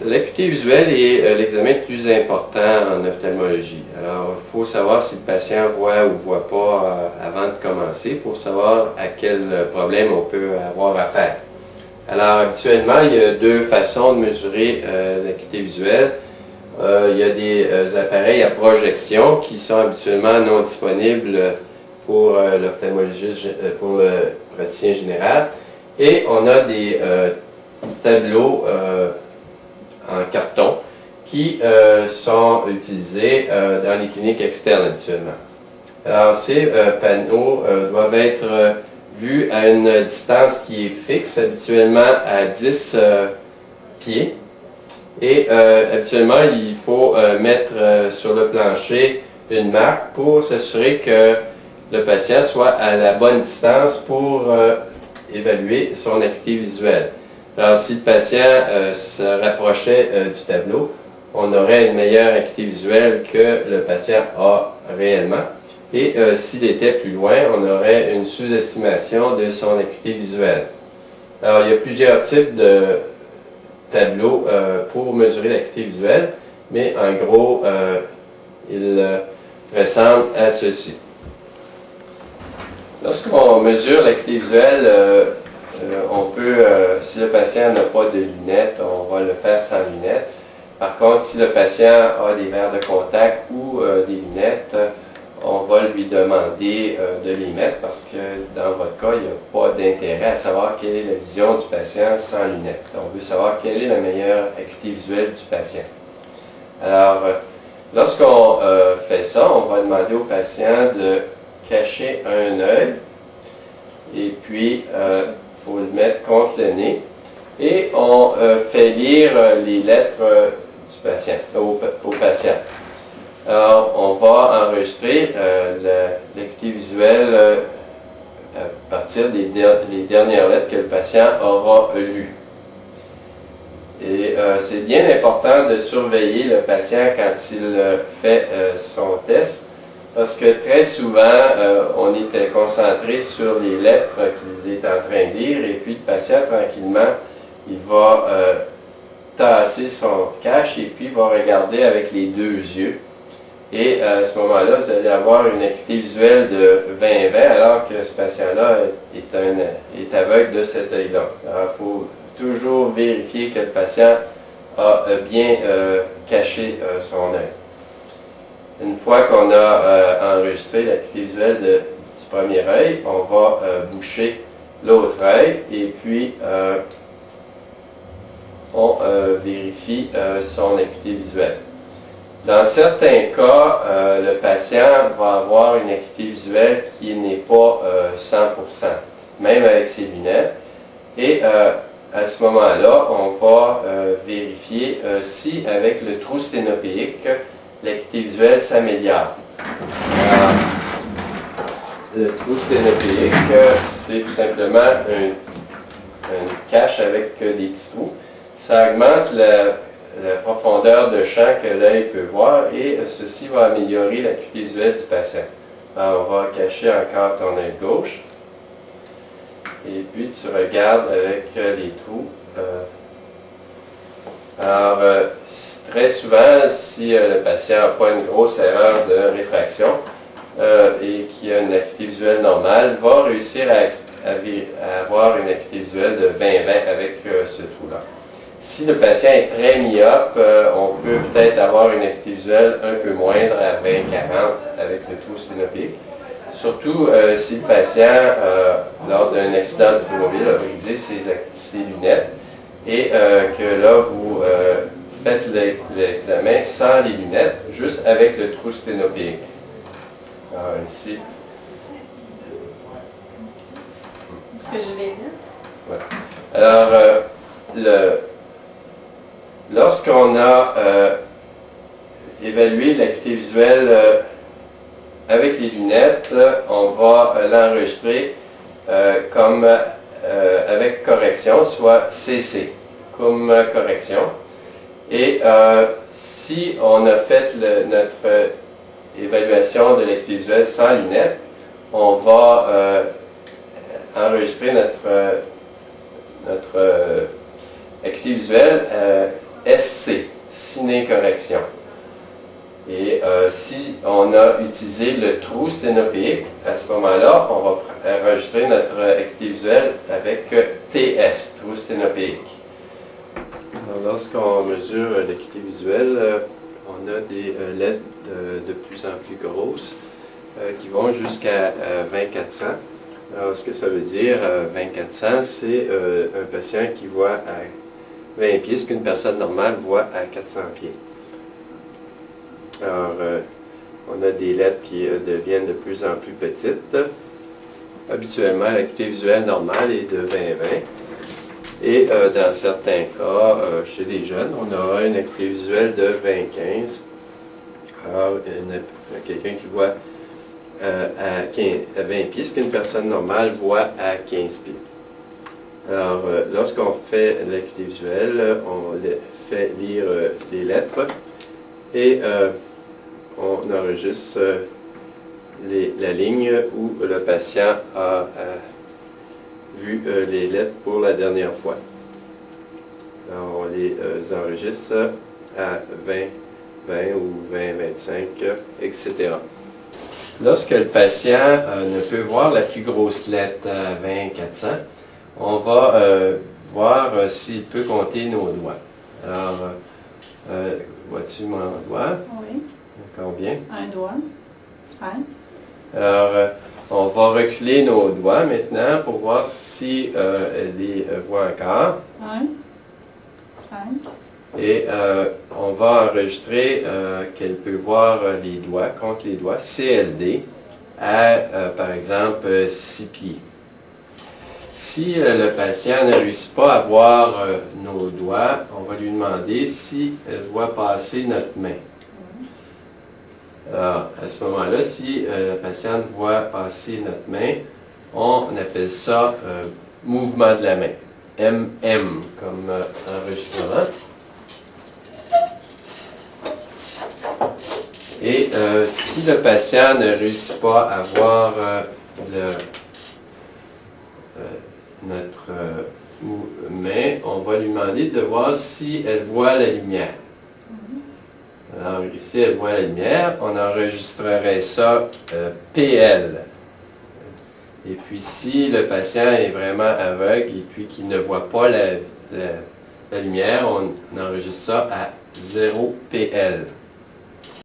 L'acuité visuelle est l'examen le plus important en ophtalmologie. Alors, il faut savoir si le patient voit ou ne voit pas avant de commencer pour savoir à quel problème on peut avoir affaire. Alors, habituellement, il y a deux façons de mesurer l'acuité visuelle. Il y a des appareils à projection qui sont habituellement non disponibles pour l'ophtalmologiste, pour le praticien général. Et on a des tableaux en carton qui sont utilisés dans les cliniques externes habituellement. Alors, ces panneaux doivent être vus à une distance qui est fixe, habituellement à 10 pieds. Et habituellement, il faut mettre sur le plancher une marque pour s'assurer que le patient soit à la bonne distance pour évaluer son acuité visuelle. Alors, si le patient se rapprochait du tableau, on aurait une meilleure acuité visuelle que le patient a réellement. Et s'il était plus loin, on aurait une sous-estimation de son acuité visuelle. Alors, il y a plusieurs types de tableaux pour mesurer l'acuité visuelle, mais en gros, ils ressemblent à ceci. Lorsqu'on mesure l'acuité visuelle, on peut, si le patient n'a pas de lunettes, on va le faire sans lunettes. Par contre, si le patient a des verres de contact ou des lunettes, on va lui demander de les mettre parce que dans votre cas, il n'y a pas d'intérêt à savoir quelle est la vision du patient sans lunettes. On veut savoir quelle est la meilleure acuité visuelle du patient. Alors, lorsqu'on fait ça, on va demander au patient de cacher un œil et puis il faut le mettre contre le nez et on fait lire les lettres du patient, au patient. Alors, on va enregistrer l'acuité visuelle à partir des dernières lettres que le patient aura lues. Et c'est bien important de surveiller le patient quand il fait son test, parce que très souvent, on est concentré sur les lettres qu'il est en train de lire, et puis le patient, tranquillement, il va tasser son cache et puis va regarder avec les deux yeux. Et à ce moment-là, vous allez avoir une acuité visuelle de 20-20, alors que ce patient-là est aveugle de cet œil-là. Alors, il faut toujours vérifier que le patient a bien caché son œil. Une fois qu'on a enregistré l'acuité visuelle du premier œil, on va boucher l'autre œil et puis on vérifie son acuité visuelle. Dans certains cas, le patient va avoir une acuité visuelle qui n'est pas 100%, même avec ses lunettes. Et à ce moment-là, on va vérifier si, avec le trou sténopéique, l'acuité visuelle s'améliore. Le trou sténopéique, c'est tout simplement une cache avec des petits trous. Ça augmente la profondeur de champ que l'œil peut voir et ceci va améliorer l'acuité visuelle du patient. Alors, on va cacher encore ton œil gauche et puis tu regardes avec les trous. Alors, très souvent, si le patient n'a pas une grosse erreur de réfraction et qui a une acuité visuelle normale, va réussir à avoir une acuité visuelle de 20-20 avec ce trou-là. Si le patient est très myope, on peut peut-être avoir une acuité visuelle un peu moindre à 20-40 avec le trou sténopéique. Surtout si le patient, lors d'un accident automobile, a brisé ses lunettes et que là, vous faites l'examen sans les lunettes, juste avec le trou sténopéique. Alors ici. Est-ce que j'ai les lunettes? Ouais. Alors, lorsqu'on a évalué l'acuité visuelle avec les lunettes, on va l'enregistrer comme avec correction, soit CC, comme correction. Et si on a fait notre évaluation de l'acuité visuelle sans lunettes, on va enregistrer notre acuité visuelle SC. correction. Et si on a utilisé le trou sténopéique, à ce moment-là, on va enregistrer notre acuité visuelle avec TS, trou sténopéique. Lorsqu'on mesure l'acuité visuelle, on a des LED de plus en plus grosses qui vont jusqu'à 2400. Alors, ce que ça veut dire, 2400, c'est un patient qui voit à 20 pieds, ce qu'une personne normale voit à 400 pieds. Alors, on a des lettres qui deviennent de plus en plus petites. Habituellement, l'acuité visuelle normale est de 20-20. Et dans certains cas, chez les jeunes, on aura une acuité visuelle de 20-15. Alors, quelqu'un qui voit à 20 pieds, ce qu'une personne normale voit à 15 pieds. Alors, lorsqu'on fait l'acuité visuelle, on fait lire les lettres et on enregistre la ligne où le patient a vu les lettres pour la dernière fois. Alors, on les enregistre à 20, 20 ou 20, 25, etc. Lorsque le patient ne peut voir la plus grosse lettre à 20, 400, on va voir s'il peut compter nos doigts. Alors, vois-tu mon doigt? Oui. Combien? Un doigt. 5. Alors, on va reculer nos doigts maintenant pour voir si elle les voit encore. 1, 5. Et on va enregistrer qu'elle peut voir les doigts, compte les doigts, CLD, à, par exemple, 6 pieds. Si le patient ne réussit pas à voir nos doigts, on va lui demander si elle voit passer notre main. Alors, à ce moment-là, si la patiente voit passer notre main, on appelle ça mouvement de la main. MM comme enregistrement. Et si le patient ne réussit pas à voir notre main, on va lui demander de voir si elle voit la lumière. Alors ici, elle voit la lumière, on enregistrerait ça PL. Et puis si le patient est vraiment aveugle et puis qu'il ne voit pas la lumière, on enregistre ça à 0 PL.